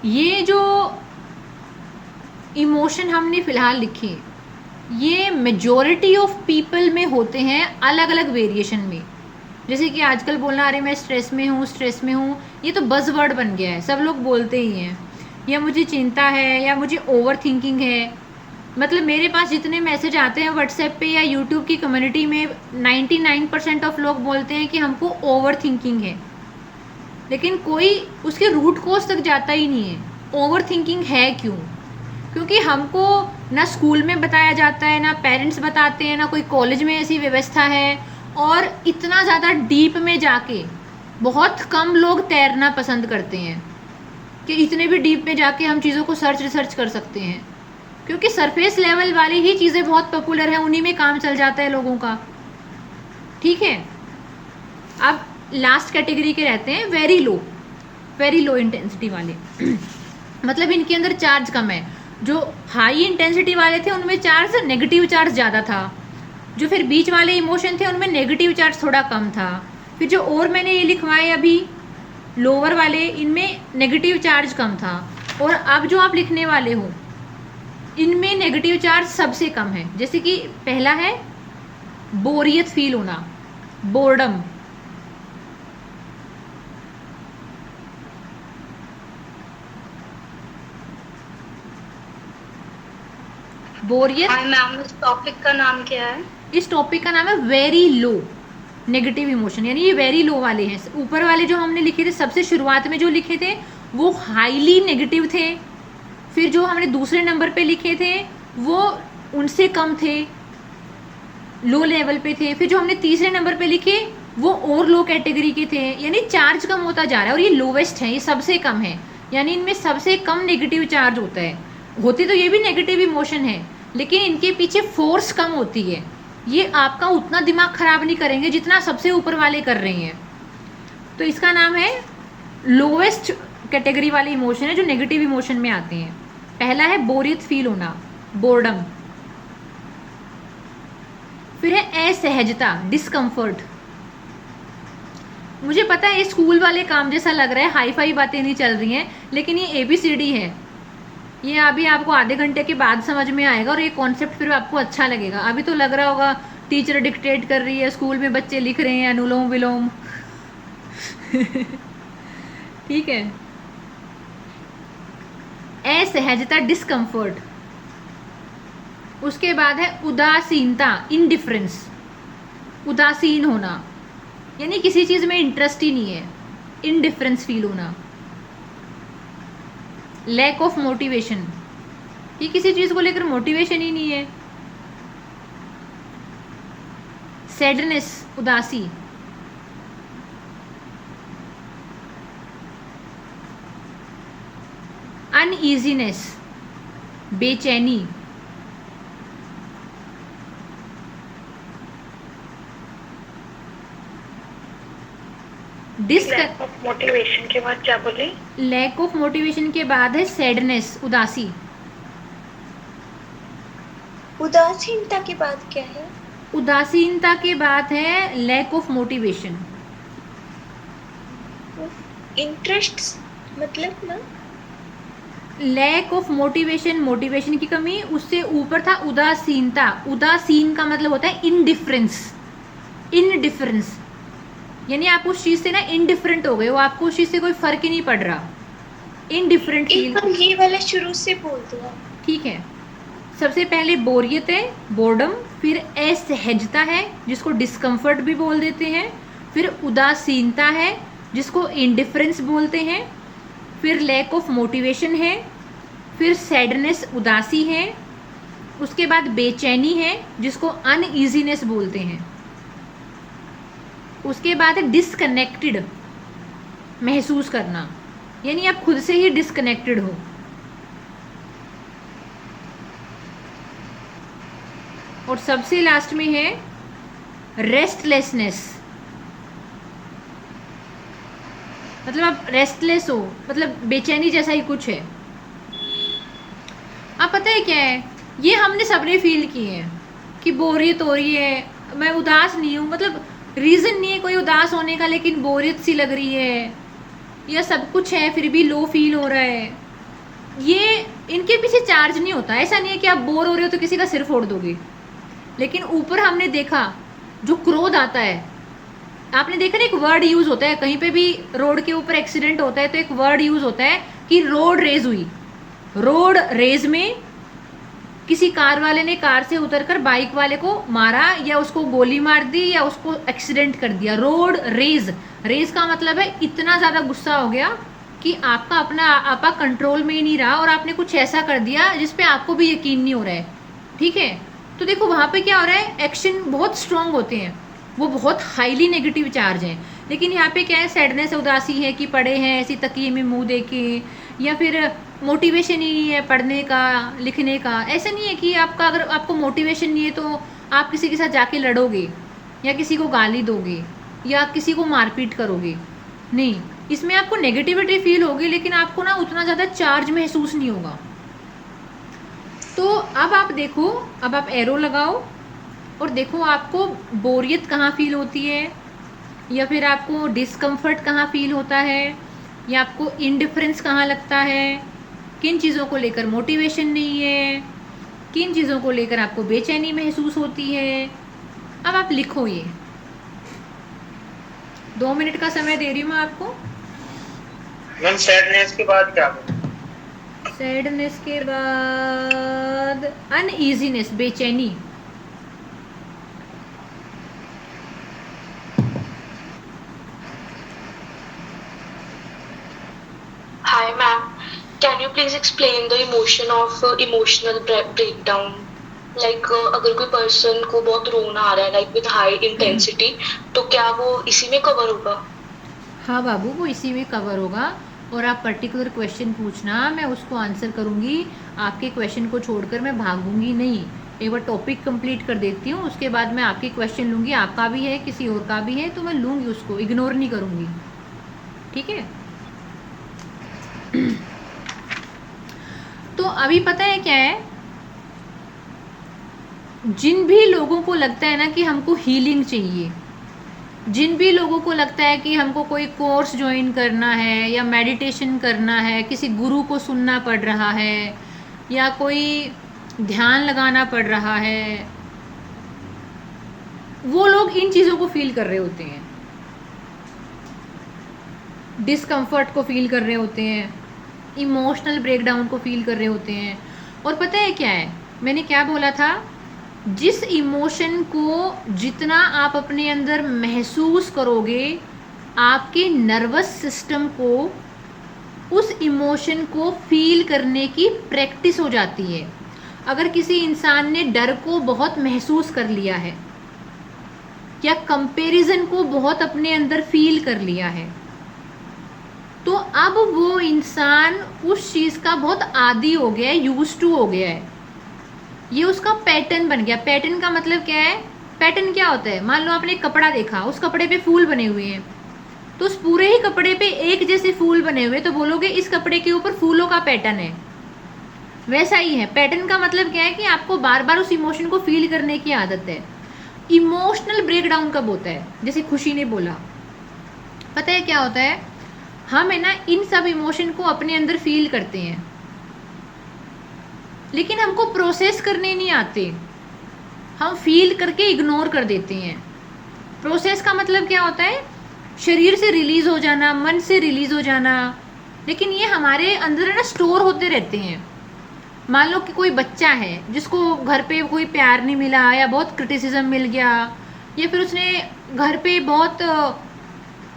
ये जो इमोशन हमने फ़िलहाल लिखे, ये मेजॉरिटी ऑफ पीपल में होते हैं अलग अलग वेरिएशन में। जैसे कि आजकल बोलना, अरे मैं स्ट्रेस में हूँ, स्ट्रेस में हूँ, ये तो बज़वर्ड बन गया है, सब लोग बोलते ही हैं। या मुझे चिंता है, या मुझे ओवर थिंकिंग है। मतलब मेरे पास जितने मैसेज आते हैं व्हाट्सएप पे या यूट्यूब की कम्युनिटी में, 99% ऑफ लोग बोलते हैं कि हमको ओवर थिंकिंग है, लेकिन कोई उसके रूट कोज तक जाता ही नहीं है। ओवर थिंकिंग है क्यों? क्योंकि हमको ना स्कूल में बताया जाता है, ना पेरेंट्स बताते हैं, ना कोई कॉलेज में ऐसी व्यवस्था है, और इतना ज़्यादा डीप में जाके बहुत कम लोग तैरना पसंद करते हैं कि इतने भी डीप में जाके हम चीज़ों को रिसर्च कर सकते हैं, क्योंकि सरफेस लेवल वाली ही चीज़ें बहुत पॉपुलर हैं, उन्हीं में काम चल जाता है लोगों का। ठीक है, अब लास्ट कैटेगरी के रहते हैं वेरी लो इंटेंसिटी वाले मतलब इनके अंदर चार्ज कम है। जो हाई इंटेंसिटी वाले थे उनमें चार्ज, नेगेटिव चार्ज ज़्यादा था। जो फिर बीच वाले इमोशन थे उनमें नेगेटिव चार्ज थोड़ा कम था। फिर जो और मैंने ये लिखवाए अभी लोअर वाले, इनमें नेगेटिव चार्ज कम था। और अब जो आप लिखने वाले हो इनमें नेगेटिव चार्ज सबसे कम है। जैसे कि पहला है बोरियत फील होना, बोर्डम। बोरियत। हाय मैम, इस टॉपिक का नाम क्या है? इस टॉपिक का नाम है वेरी लो नेगेटिव इमोशन, यानी ये वेरी लो वाले हैं। ऊपर वाले जो हमने लिखे थे सबसे शुरुआत में जो लिखे थे वो हाईली नेगेटिव थे। फिर जो हमने दूसरे नंबर पे लिखे थे वो उनसे कम थे, लो लेवल पे थे। फिर जो हमने तीसरे नंबर पे लिखे वो और लो कैटेगरी के थे। यानी चार्ज कम होता जा रहा है और ये लोवेस्ट है, ये सबसे कम है। यानी इनमें सबसे कम नेगेटिव चार्ज होता है। होती तो ये भी नेगेटिव इमोशन है, लेकिन इनके पीछे फोर्स कम होती है। ये आपका उतना दिमाग खराब नहीं करेंगे जितना सबसे ऊपर वाले कर रहे हैं। तो इसका नाम है लोवेस्ट कैटेगरी वाले इमोशन है जो नेगेटिव इमोशन में आते हैं। पहला है बोरियत फील होना, बोर्डम। फिर है असहजता, डिस्कम्फर्ट। मुझे पता है ये स्कूल वाले काम जैसा लग रहा है, हाई फाई बातें नहीं चल रही हैं, लेकिन ये ABCD है। ये अभी आपको आधे घंटे के बाद समझ में आएगा और ये कॉन्सेप्ट फिर आपको अच्छा लगेगा। अभी तो लग रहा होगा टीचर डिक्टेट कर रही है, स्कूल में बच्चे लिख रहे हैं अनुलोम विलोम ठीक है। असहजता, डिस्कम्फर्ट। उसके बाद है उदासीनता, इनडिफरेंस। उदासीन होना यानी किसी चीज़ में इंटरेस्ट ही नहीं है, इनडिफरेंस फील होना। लैक ऑफ मोटिवेशन, ये किसी चीज़ को लेकर मोटिवेशन ही नहीं है। सैडनेस, उदासी। अनईजीनेस, बेचैनी। लैक ऑफ मोटिवेशन के बाद क्या बोले? लैक ऑफ मोटिवेशन के बाद है सैडनेस, उदासी। उदासीनता के बाद क्या है? उदासीनता के बाद है लैक ऑफ मोटिवेशन। इंटरेस्ट मतलब ना, लैक ऑफ मोटिवेशन, मोटिवेशन की कमी। उससे ऊपर था उदासीनता। उदासीन का मतलब होता है इनडिफरेंस। इनडिफरेंस यानी आप उस चीज़ से ना इनडिफरेंट हो गए हो, आपको उस चीज़ से कोई फर्क ही नहीं पड़ रहा। Indifferent feel. एक बार ये वाला शुरू से बोल दो आप। ठीक है, सबसे पहले बोरियत है, बोर्डम। फिर असहजता है जिसको डिस्कम्फर्ट भी बोल देते हैं। फिर उदासीनता है जिसको इनडिफरेंस बोलते हैं। फिर लैक ऑफ मोटिवेशन है। फिर सैडनेस, उदासी है। उसके बाद बेचैनी है जिसको अनईजीनेस बोलते हैं। उसके बाद है डिसकनेक्टेड, महसूस करना, यानी आप खुद से ही डिसकनेक्टेड हो। और सबसे लास्ट में है रेस्टलेसनेस, मतलब आप रेस्टलेस हो, मतलब बेचैनी जैसा ही कुछ है। आप पता है क्या है, ये हमने सबने फील किए हैं कि बोरियत हो रही है, मैं उदास नहीं हूँ, मतलब रीज़न नहीं है कोई उदास होने का, लेकिन बोरियत सी लग रही है, या सब कुछ है फिर भी लो फील हो रहा है। ये इनके पीछे चार्ज नहीं होता। ऐसा नहीं है कि आप बोर हो रहे हो तो किसी का सिर फोड़ दोगे, लेकिन ऊपर हमने देखा जो क्रोध आता है। आपने देखा ना, एक वर्ड यूज़ होता है कहीं पे भी, रोड के ऊपर एक्सीडेंट होता है तो एक वर्ड यूज़ होता है कि रोड रेज हुई। रोड रेज में किसी कार वाले ने कार से उतरकर बाइक वाले को मारा, या उसको गोली मार दी, या उसको एक्सीडेंट कर दिया। रोड रेज, रेज का मतलब है इतना ज़्यादा गुस्सा हो गया कि आपका अपना आपा कंट्रोल में ही नहीं रहा और आपने कुछ ऐसा कर दिया जिस पे आपको भी यकीन नहीं हो रहा है, ठीक है। तो देखो वहाँ पे क्या हो रहा है, एक्शन बहुत स्ट्रांग होते हैं, वो बहुत हाईली नेगेटिव चार्ज हैं। लेकिन यहाँ पे क्या है, सैडनेस, उदासी है कि पढ़े हैं ऐसी तकिए में मुंह देके, या फिर मोटिवेशन ही नहीं है पढ़ने का लिखने का। ऐसा नहीं है कि आपका, अगर आपको मोटिवेशन नहीं है तो आप किसी के साथ जाके लड़ोगे या किसी को गाली दोगे या किसी को मारपीट करोगे, नहीं। इसमें आपको नेगेटिविटी फील होगी लेकिन आपको ना उतना ज़्यादा चार्ज महसूस नहीं होगा। तो अब आप देखो, अब आप एरो लगाओ और देखो आपको बोरियत कहाँ फील होती है, या फिर आपको डिस्कम्फर्ट कहाँ फील होता है, या आपको इंडिफरेंस कहाँ लगता है, किन चीज़ों को लेकर मोटिवेशन नहीं है, किन चीज़ों को लेकर आपको बेचैनी महसूस होती है। अब आप लिखो ये, 2 मिनट का समय दे रही हूँ मैं आपको। मैम सैडनेस के बाद क्या बोलूं? सैडनेस के बाद अनईजीनेस, बेचैनी। Hi ma'am, can you please explain the emotion of emotional breakdown? अगर कोई पर्सन को बहुत रोना आ रहा है विद हाई इंटेंसिटी, तो क्या वो इसी में कवर होगा? हाँ बाबू, वो इसी में कवर होगा। और आप पर्टिकुलर क्वेश्चन पूछना, मैं उसको आंसर करूँगी। आपके क्वेश्चन को छोड़कर मैं भागूंगी नहीं। एक बार टॉपिक कंप्लीट कर देती हूँ, उसके बाद मैं आपके क्वेश्चन लूँगी। आपका भी है, किसी और का भी है, तो मैं लूँगी, उसको इग्नोर नहीं करूँगी, ठीक है। तो अभी पता है क्या है, जिन भी लोगों को लगता है ना कि हमको हीलिंग चाहिए, जिन भी लोगों को लगता है कि हमको कोई कोर्स ज्वाइन करना है या मेडिटेशन करना है, किसी गुरु को सुनना पड़ रहा है या कोई ध्यान लगाना पड़ रहा है, वो लोग इन चीज़ों को फील कर रहे होते हैं, डिस्कम्फर्ट को फील कर रहे होते हैं, इमोशनल ब्रेकडाउन को फील कर रहे होते हैं। और पता है क्या है, मैंने क्या बोला था, जिस इमोशन को जितना आप अपने अंदर महसूस करोगे, आपके नर्वस सिस्टम को उस इमोशन को फील करने की प्रैक्टिस हो जाती है। अगर किसी इंसान ने डर को बहुत महसूस कर लिया है या कंपैरिजन को बहुत अपने अंदर फील कर लिया है, तो अब वो इंसान उस चीज़ का बहुत आदी हो गया है, यूज टू हो गया है, ये उसका पैटर्न बन गया। पैटर्न का मतलब क्या है, पैटर्न क्या होता है, मान लो आपने एक कपड़ा देखा, उस कपड़े पे फूल बने हुए हैं, तो उस पूरे ही कपड़े पे एक जैसे फूल बने हुए, तो बोलोगे इस कपड़े के ऊपर फूलों का पैटर्न है। वैसा ही है, पैटर्न का मतलब क्या है कि आपको बार बार उस इमोशन को फील करने की आदत है। इमोशनल ब्रेकडाउन कब होता है, जैसे खुशी ने बोला, पता है क्या होता है, हम है ना इन सब इमोशन को अपने अंदर फील करते हैं लेकिन हमको प्रोसेस करने नहीं आते, हम फील करके इग्नोर कर देते हैं। प्रोसेस का मतलब क्या होता है, शरीर से रिलीज़ हो जाना, मन से रिलीज़ हो जाना, लेकिन ये हमारे अंदर ना स्टोर होते रहते हैं। मान लो कि कोई बच्चा है जिसको घर पे कोई प्यार नहीं मिला या बहुत क्रिटिसिज्म मिल गया, या फिर उसने घर पे बहुत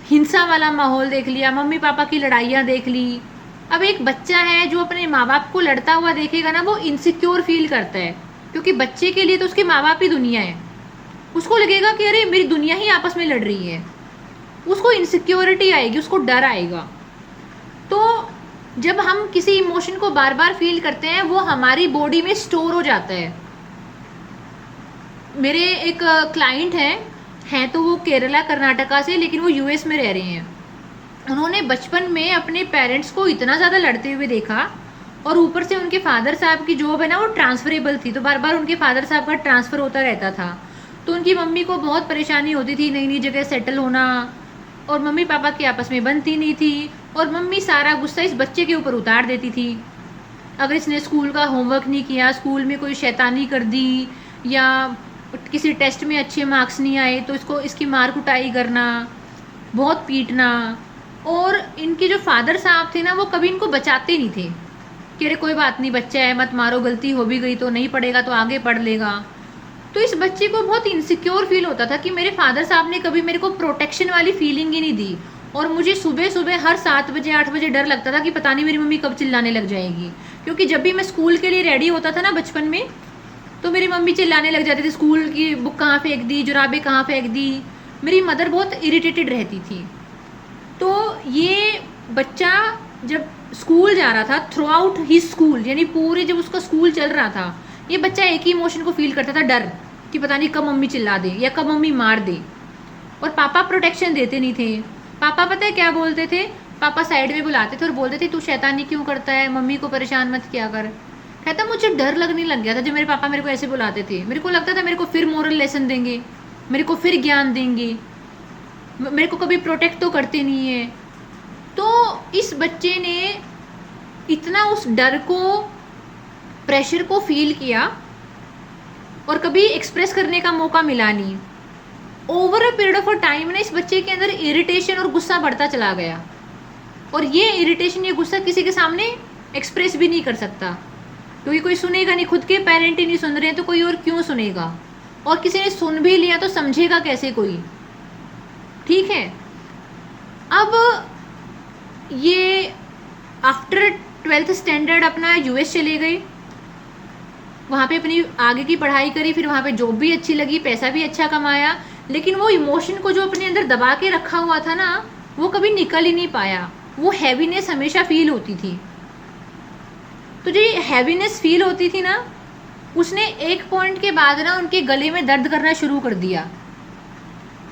हिंसा वाला माहौल देख लिया, मम्मी पापा की लड़ाइयाँ देख ली। अब एक बच्चा है जो अपने माँ बाप को लड़ता हुआ देखेगा ना, वो इनसिक्योर फील करता है, क्योंकि बच्चे के लिए तो उसके माँ बाप ही दुनिया है। उसको लगेगा कि अरे मेरी दुनिया ही आपस में लड़ रही है, उसको इनसिक्योरिटी आएगी, उसको डर आएगा। तो जब हम किसी इमोशन को बार बार फील करते हैं, वो हमारी बॉडी में स्टोर हो जाता है। मेरे एक क्लाइंट हैं तो वो केरला कर्नाटका से, लेकिन वो यूएस में रह रहे हैं। उन्होंने बचपन में अपने पेरेंट्स को इतना ज़्यादा लड़ते हुए देखा, और ऊपर से उनके फादर साहब की जॉब है ना वो ट्रांसफरेबल थी, तो बार बार उनके फादर साहब का ट्रांसफ़र होता रहता था। तो उनकी मम्मी को बहुत परेशानी होती थी नई नई जगह सेटल होना, और मम्मी पापा की आपस में बनती नहीं थी, और मम्मी सारा गुस्सा इस बच्चे के ऊपर उतार देती थी। अगर इसने स्कूल का होमवर्क नहीं किया, स्कूल में कोई शैतानी कर दी, या किसी टेस्ट में अच्छे मार्क्स नहीं आए तो इसकी मार कुटाई करना, बहुत पीटना। और इनके जो फादर साहब थे ना, वो कभी इनको बचाते नहीं थे कि अरे कोई बात नहीं, बच्चा है, मत मारो, गलती हो भी गई तो नहीं पढ़ेगा तो आगे पढ़ लेगा। तो इस बच्चे को बहुत इनसिक्योर फील होता था कि मेरे फादर साहब ने कभी मेरे को प्रोटेक्शन वाली फीलिंग ही नहीं दी, और मुझे सुबह सुबह हर 7 बजे 8 बजे डर लगता था कि पता नहीं मेरी मम्मी कब चिल्लाने लग जाएगी, क्योंकि जब भी मैं स्कूल के लिए रेडी होता था ना बचपन में, तो मेरी मम्मी चिल्लाने लग जाती थी, स्कूल की बुक कहाँ फेंक दी, जुराबें कहाँ फेंक दी। मेरी मदर बहुत इरिटेटेड रहती थी। तो ये बच्चा जब स्कूल जा रहा था, थ्रू आउट ही स्कूल, यानी पूरे जब उसका स्कूल चल रहा था, ये बच्चा एक ही इमोशन को फील करता था, डर, कि पता नहीं कब मम्मी चिल्ला दे या कब मम्मी मार दे। और पापा प्रोटेक्शन देते नहीं थे। पापा पता है क्या बोलते थे? पापा साइड में बुलाते थे और बोलते थे तू शैतानी क्यों करता है, मम्मी को परेशान मत किया कर। कहता मुझे डर लगने लग गया था जब मेरे पापा मेरे को ऐसे बुलाते थे। मेरे को लगता था मेरे को फिर मोरल लेसन देंगे, मेरे को फिर ज्ञान देंगे, मेरे को कभी प्रोटेक्ट तो करते नहीं है। तो इस बच्चे ने इतना उस डर को, प्रेशर को फील किया और कभी एक्सप्रेस करने का मौका मिला नहीं। Over a period of a time ना इस बच्चे के अंदर इरिटेशन और गुस्सा बढ़ता चला गया, और ये इरिटेशन, ये गुस्सा किसी के सामने एक्सप्रेस भी नहीं कर सकता, क्योंकि कोई सुनेगा नहीं। खुद के पेरेंट ही नहीं सुन रहे हैं तो कोई और क्यों सुनेगा, और किसी ने सुन भी लिया तो समझेगा कैसे कोई। ठीक है, अब ये आफ्टर 12th स्टैंडर्ड अपना यूएस चले गए, वहाँ पे अपनी आगे की पढ़ाई करी, फिर वहाँ पे जॉब भी अच्छी लगी, पैसा भी अच्छा कमाया, लेकिन वो इमोशन को जो अपने अंदर दबा के रखा हुआ था ना, वो कभी निकल ही नहीं पाया। वो हैवीनेस हमेशा फील होती थी। तो जो ये हैवीनेस फील होती थी ना, उसने एक पॉइंट के बाद ना उनके गले में दर्द करना शुरू कर दिया।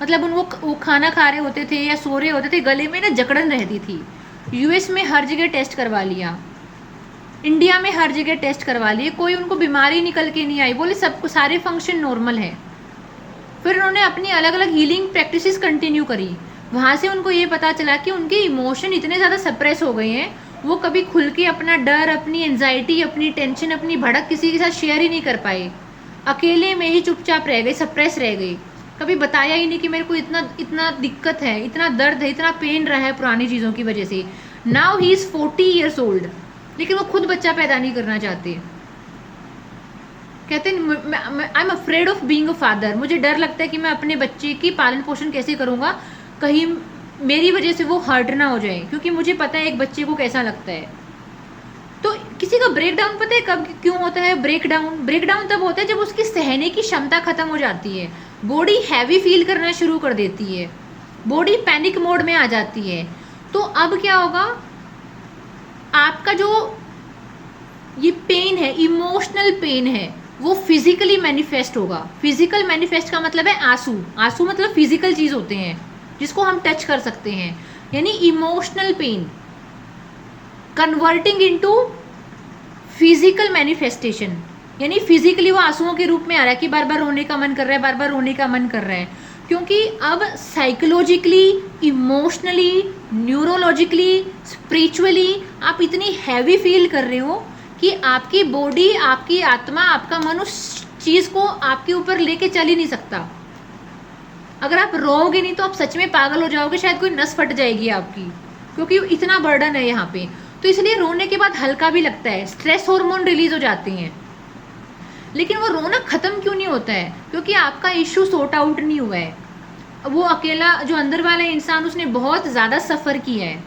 मतलब वो खाना खा रहे होते थे या सो रहे होते थे, गले में ना जकड़न रहती थी। यूएस में हर जगह टेस्ट करवा लिया, इंडिया में हर जगह टेस्ट करवा लिए, कोई उनको बीमारी निकल के नहीं आई। बोले सब सारे फंक्शन नॉर्मल है। फिर उन्होंने अपनी अलग अलग हीलिंग प्रैक्टिसेस कंटिन्यू करी। वहाँ से उनको ये पता चला कि उनके इमोशन इतने ज़्यादा सप्रेस हो गए हैं, वो कभी खुल के अपना डर, अपनी एंजाइटी, अपनी टेंशन, अपनी भड़क किसी के साथ शेयर ही नहीं कर पाए। अकेले में ही चुपचाप रह गए, सप्रेस रह गए। कभी बताया ही नहीं कि मेरे को इतना दिक्कत है, इतना दर्द है, इतना पेन रहा है पुरानी चीज़ों की वजह से। Now he is 40 years old, लेकिन वो खुद बच्चा पैदा नहीं करना चाहते। कहते हैं I am afraid of being a father, मुझे डर लगता है कि मैं अपने बच्चे की पालन पोषण कैसे करूँगा, कहीं मेरी वजह से वो हर्ट ना हो जाए, क्योंकि मुझे पता है एक बच्चे को कैसा लगता है। तो किसी का ब्रेक डाउन पता है कब क्यों होता है? ब्रेक डाउन तब होता है जब उसकी सहने की क्षमता खत्म हो जाती है, बॉडी हैवी फील करना शुरू कर देती है, बॉडी पैनिक मोड में आ जाती है। तो अब क्या होगा, आपका जो ये पेन है, इमोशनल पेन है, वो फिजिकली मैनिफेस्ट होगा। फिजिकल मैनिफेस्ट का मतलब है आंसू। आंसू मतलब फिजिकल चीज़ होते हैं जिसको हम टच कर सकते हैं, यानी emotional pain converting into physical manifestation, यानी फिजिकली वो आंसुओं के रूप में आ रहा है कि बार बार रोने का मन कर रहा है, बार बार रोने का मन कर रहा है। क्योंकि अब साइकोलॉजिकली, इमोशनली, न्यूरोलॉजिकली, स्पिरिचुअली आप इतनी हैवी फील कर रहे हो कि आपकी बॉडी, आपकी आत्मा, आपका मन उस चीज़ को आपके ऊपर लेके चल ही नहीं सकता। अगर आप रोओगे नहीं तो आप सच में पागल हो जाओगे, शायद कोई नस फट जाएगी आपकी, क्योंकि इतना बर्डन है यहाँ पे। तो इसलिए रोने के बाद हल्का भी लगता है, स्ट्रेस हार्मोन रिलीज हो जाते हैं। लेकिन वो रोना ख़त्म क्यों नहीं होता है? क्योंकि आपका इश्यू सॉर्ट आउट नहीं हुआ है। वो अकेला जो अंदर वाला इंसान, उसने बहुत ज़्यादा सफ़र किया है।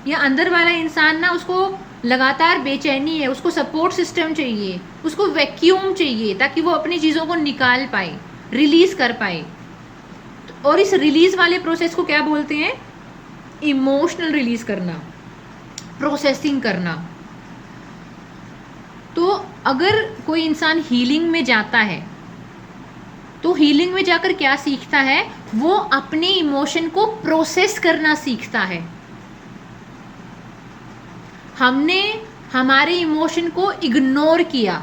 या अंदर वाला इंसान ना, उसको लगातार बेचैनी है, उसको सपोर्ट सिस्टम चाहिए, उसको वैक्यूम चाहिए ताकि वो अपनी चीज़ों को निकाल पाए, रिलीज़ कर पाए। और इस रिलीज़ वाले प्रोसेस को क्या बोलते हैं? इमोशनल रिलीज़ करना, प्रोसेसिंग करना। तो अगर कोई इंसान हीलिंग में जाता है तो हीलिंग में जाकर क्या सीखता है? वो अपने इमोशन को प्रोसेस करना सीखता है। हमने हमारे इमोशन को इग्नोर किया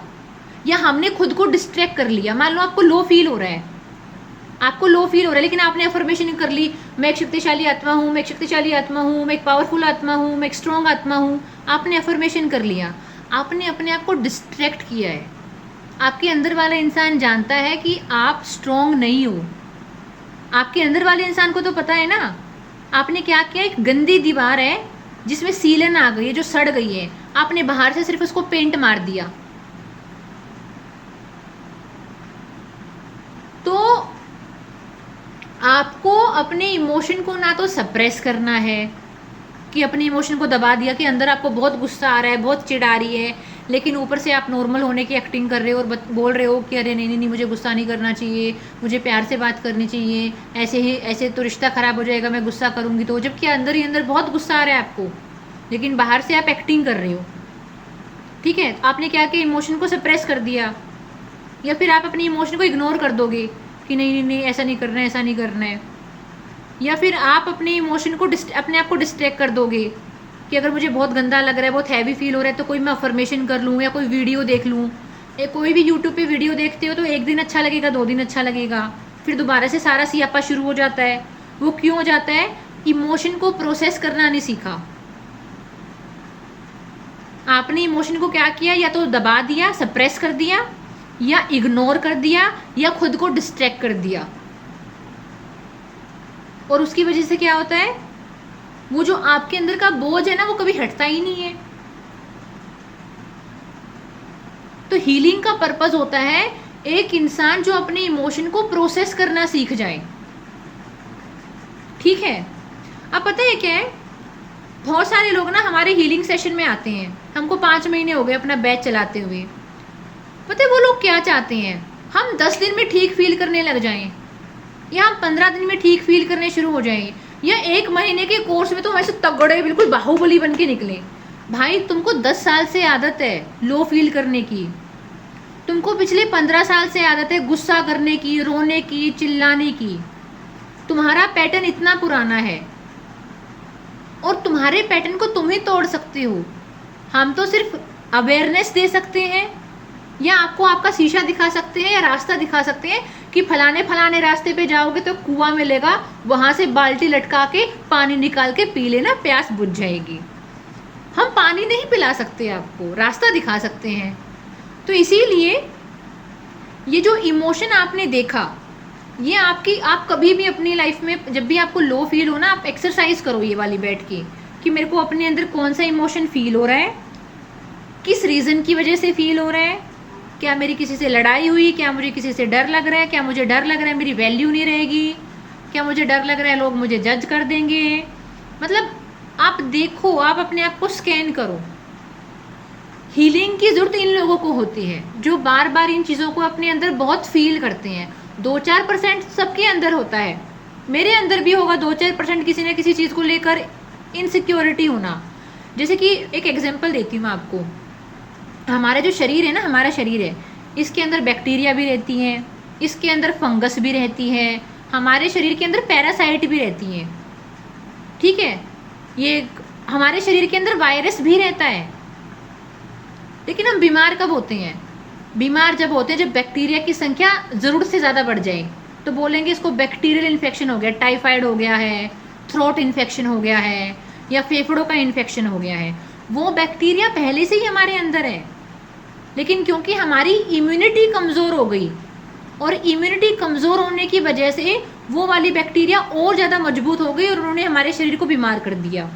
या हमने खुद को डिस्ट्रैक्ट कर लिया। मान लो आपको लो फील हो रहा है, लेकिन आपने अफर्मेशन कर ली, मैं एक शक्तिशाली आत्मा हूँ, मैं एक शक्तिशाली आत्मा हूँ, मैं एक पावरफुल आत्मा हूँ, मैं एक स्ट्रॉन्ग आत्मा हूँ। आपने अफर्मेशन कर लिया, आपने अपने आप को डिस्ट्रैक्ट किया है। आपके अंदर वाला इंसान जानता है कि आप स्ट्रॉन्ग नहीं हो। आपके अंदर वाले इंसान को तो पता है ना। आपने क्या किया? एक गंदी दीवार है जिसमें सीलन आ गई है, जो सड़ गई है, आपने बाहर से सिर्फ उसको पेंट मार दिया। तो आपको अपने इमोशन को ना तो सप्रेस करना है कि अपने इमोशन को दबा दिया कि अंदर आपको बहुत गुस्सा आ रहा है, बहुत चिढ़ आ रही है, लेकिन ऊपर से आप नॉर्मल होने की एक्टिंग कर रहे हो और बोल रहे हो कि अरे नहीं नहीं नहीं मुझे गुस्सा नहीं करना चाहिए, मुझे प्यार से बात करनी चाहिए, ऐसे तो रिश्ता ख़राब हो जाएगा, मैं गुस्सा करूँगी तो। जबकि अंदर ही अंदर बहुत गुस्सा आ रहा है आपको, लेकिन बाहर से आप एक्टिंग कर रहे हो। ठीक है, आपने क्या किया, इमोशन को सप्रेस कर दिया, या फिर आप अपनी इमोशन को इग्नोर कर दोगे कि नहीं नहीं नहीं ऐसा नहीं करना है, ऐसा नहीं करना है, या फिर आप अपने इमोशन को अपने आप को डिस्ट्रैक्ट कर दोगे कि अगर मुझे बहुत गंदा लग रहा है, बहुत हैवी फील हो रहा है, तो कोई मैं अफर्मेशन कर लूँ या कोई वीडियो देख लूँ। कोई भी यूट्यूब पे वीडियो देखते हो तो एक दिन अच्छा लगेगा, 2 दिन अच्छा लगेगा, फिर दोबारा से सारा सियापा शुरू हो जाता है। वो क्यों हो जाता है? इमोशन को प्रोसेस करना नहीं सीखा। आपने इमोशन को क्या किया, या तो दबा दिया, सप्रेस कर दिया, या इग्नोर कर दिया, या खुद को डिस्ट्रैक्ट कर दिया। और उसकी वजह से क्या होता है, वो जो आपके अंदर का बोझ है ना, वो कभी हटता ही नहीं है। तो हीलिंग का पर्पस होता है एक इंसान जो अपने इमोशन को प्रोसेस करना सीख जाए। ठीक है, अब पता है क्या है, बहुत सारे लोग ना हमारे हीलिंग सेशन में आते हैं, हमको 5 महीने हो गए अपना बैच चलाते हुए। पता है वो लोग क्या चाहते हैं, हम 10 दिन में ठीक फील करने लग जाएं, या हम 15 दिन में ठीक फील करने शुरू हो जाएं, या 1 महीने के कोर्स में तो वैसे तगड़े बिल्कुल बाहुबली बन के निकले। भाई तुमको 10 साल से आदत है लो फील करने की, तुमको पिछले 15 साल से आदत है गुस्सा करने की, रोने की, चिल्लाने की। तुम्हारा पैटर्न इतना पुराना है और तुम्हारे पैटर्न को तुम ही तोड़ सकते हो। हम तो सिर्फ अवेयरनेस दे सकते हैं, या आपको आपका शीशा दिखा सकते हैं, या रास्ता दिखा सकते हैं कि फलाने फलाने रास्ते पे जाओगे तो कुआं मिलेगा, वहाँ से बाल्टी लटका के पानी निकाल के पी लेना, प्यास बुझ जाएगी। हम पानी नहीं पिला सकते, आपको रास्ता दिखा सकते हैं। तो इसीलिए ये जो इमोशन आपने देखा, ये आप कभी भी अपनी लाइफ में जब भी आपको लो फील हो ना, आप एक्सरसाइज करो ये वाली बैठ के कि मेरे को अपने अंदर कौन सा इमोशन फील हो रहा है, किस रीज़न की वजह से फील हो रहा है, क्या मेरी किसी से लड़ाई हुई, क्या मुझे किसी से डर लग रहा है, क्या मुझे डर लग रहा है मेरी वैल्यू नहीं रहेगी, क्या मुझे डर लग रहा है लोग मुझे जज कर देंगे। मतलब आप देखो, आप अपने आप को स्कैन करो। हीलिंग की ज़रूरत इन लोगों को होती है जो बार बार इन चीज़ों को अपने अंदर बहुत फील करते हैं। 2-4% सबके अंदर होता है, मेरे अंदर भी होगा 2-4% किसी न किसी चीज़ को लेकर इनसिक्योरिटी होना। जैसे कि एक एग्जांपल देती हूँ मैं आपको, हमारा जो शरीर है ना, हमारा शरीर है, इसके अंदर बैक्टीरिया भी रहती हैं, इसके अंदर फंगस भी रहती है, हमारे शरीर के अंदर पैरासाइट भी रहती हैं। ठीक है, ये हमारे शरीर के अंदर वायरस भी रहता है। लेकिन हम बीमार कब होते हैं? बीमार जब होते हैं जब बैक्टीरिया की संख्या ज़रूरत से ज़्यादा बढ़ जाए, तो बोलेंगे इसको बैक्टीरियल इन्फेक्शन हो गया, टाइफाइड हो गया है, थ्रोट इन्फेक्शन हो गया है, या फेफड़ों का इन्फेक्शन हो गया है। वो बैक्टीरिया पहले से ही हमारे अंदर है, लेकिन क्योंकि हमारी इम्यूनिटी कमज़ोर हो गई, और इम्यूनिटी कमज़ोर होने की वजह से वो वाली बैक्टीरिया और ज़्यादा मजबूत हो गई और उन्होंने हमारे शरीर को बीमार कर दिया।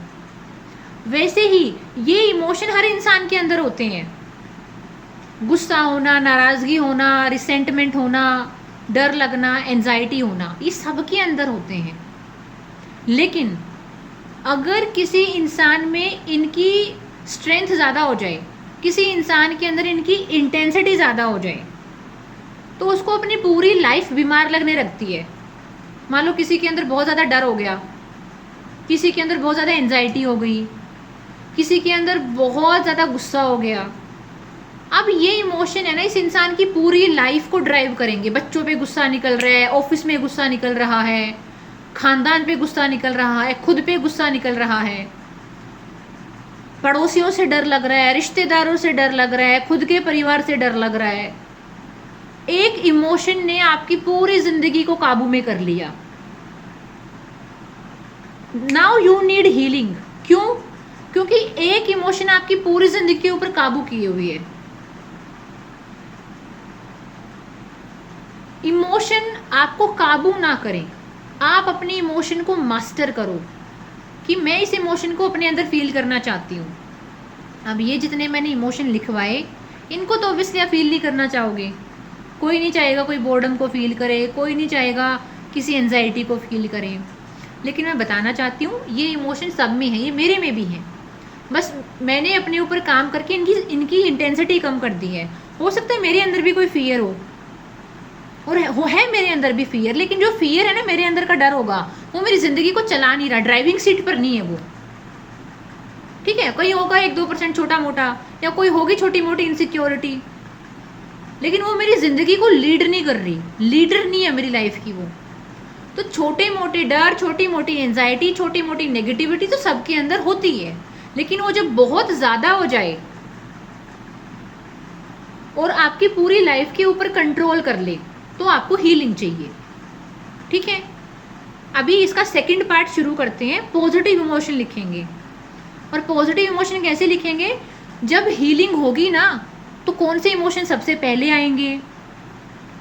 वैसे ही ये इमोशन हर इंसान के अंदर होते हैं, गुस्सा होना, नाराज़गी होना, रिसेंटमेंट होना, डर लगना, एंजाइटी होना, ये सबके अंदर होते हैं। लेकिन अगर किसी इंसान में इनकी स्ट्रेंथ ज़्यादा हो जाए, किसी इंसान के अंदर इनकी इंटेंसिटी ज़्यादा हो जाए, तो उसको अपनी पूरी लाइफ बीमार लगने लगती है। मान लो किसी के अंदर बहुत ज़्यादा डर हो गया, किसी के अंदर बहुत ज़्यादा एंजाइटी हो गई, किसी के अंदर बहुत ज़्यादा गुस्सा हो गया। अब ये इमोशन है ना, इस इंसान की पूरी लाइफ को ड्राइव करेंगे। बच्चों पे गुस्सा निकल रहा है, ऑफिस में गुस्सा निकल रहा है, खानदान पे गुस्सा निकल रहा है, खुद पे गुस्सा निकल रहा है, पड़ोसियों से डर लग रहा है, रिश्तेदारों से डर लग रहा है, खुद के परिवार से डर लग रहा है। एक इमोशन ने आपकी पूरी जिंदगी को काबू में कर लिया। Now you need healing. क्यों? क्योंकि एक इमोशन आपकी पूरी जिंदगी के ऊपर काबू किए हुए है। इमोशन आपको काबू ना करें, आप अपने इमोशन को मास्टर करो कि मैं इस इमोशन को अपने अंदर फील करना चाहती हूँ। अब ये जितने मैंने इमोशन लिखवाए, इनको तो ऑब्वियसली आप फील नहीं करना चाहोगे। कोई नहीं चाहेगा कोई बोर्डम को फील करे, कोई नहीं चाहेगा किसी एंजाइटी को फील करें, लेकिन मैं बताना चाहती हूँ ये इमोशन सब में है, ये मेरे में भी है, बस मैंने अपने ऊपर काम करके इनकी इंटेंसिटी कम कर दी है। हो सकता है मेरे अंदर भी कोई फियर हो, और है मेरे अंदर भी फियर, लेकिन जो फियर है ना, मेरे अंदर का डर होगा, वो मेरी ज़िंदगी को चला नहीं रहा, ड्राइविंग सीट पर नहीं है वो, ठीक है। कहीं होगा 1-2% छोटा मोटा, या कोई होगी छोटी मोटी इनसिक्योरिटी, लेकिन वो मेरी ज़िंदगी को लीड नहीं कर रही, लीडर नहीं है मेरी लाइफ की वो। तो छोटे मोटे डर, छोटी मोटी एंजाइटी, छोटी मोटी नेगेटिविटी तो सबके अंदर होती है, लेकिन वो जब बहुत ज़्यादा हो जाए और आपकी पूरी लाइफ के ऊपर कंट्रोल कर ले, तो आपको हीलिंग चाहिए, ठीक है। अभी इसका सेकंड पार्ट शुरू करते हैं। पॉजिटिव इमोशन लिखेंगे, और पॉजिटिव इमोशन कैसे लिखेंगे? जब हीलिंग होगी ना, तो कौन से इमोशन सबसे पहले आएंगे,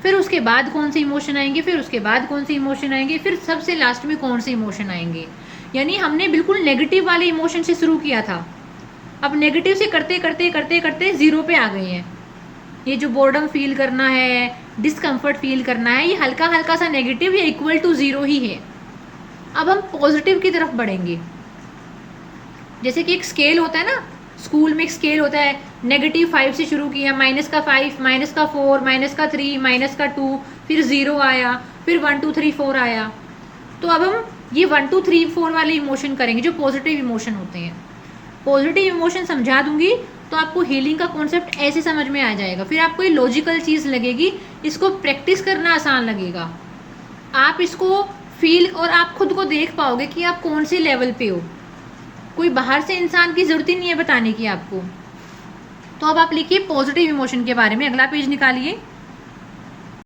फिर उसके बाद कौन से इमोशन आएंगे, फिर उसके बाद कौन से इमोशन आएंगे, फिर सबसे लास्ट में कौन से इमोशन आएंगे। यानी हमने बिल्कुल नेगेटिव वाले इमोशन से शुरू किया था, अब नेगेटिव से करते करते करते करते ज़ीरो पे आ गए हैं। ये जो बोर्डम फील करना है, डिस्कम्फर्ट फील करना है, ये हल्का हल्का सा नेगेटिव या इक्वल टू ज़ीरो ही है। अब हम पॉजिटिव की तरफ बढ़ेंगे। जैसे कि एक स्केल होता है ना, स्कूल में एक स्केल होता है, -5 से शुरू किया, -5, -4, -3, -2, फिर 0 आया, फिर 1 2 3 4 आया। तो अब हम ये 1 2 3 4 वाले इमोशन करेंगे जो पॉजिटिव इमोशन होते हैं। पॉजिटिव इमोशन समझा दूंगी तो आपको हीलिंग का कॉन्सेप्ट ऐसे समझ में आ जाएगा, फिर आपको ये लॉजिकल चीज़ लगेगी, इसको प्रैक्टिस करना आसान लगेगा। आप इसको फील और आप खुद को देख पाओगे कि आप कौन से लेवल पे हो। कोई बाहर से इंसान की ज़रूरत ही नहीं है बताने की आपको। तो अब आप लिखिए पॉजिटिव इमोशन के बारे में, अगला पेज निकालिए।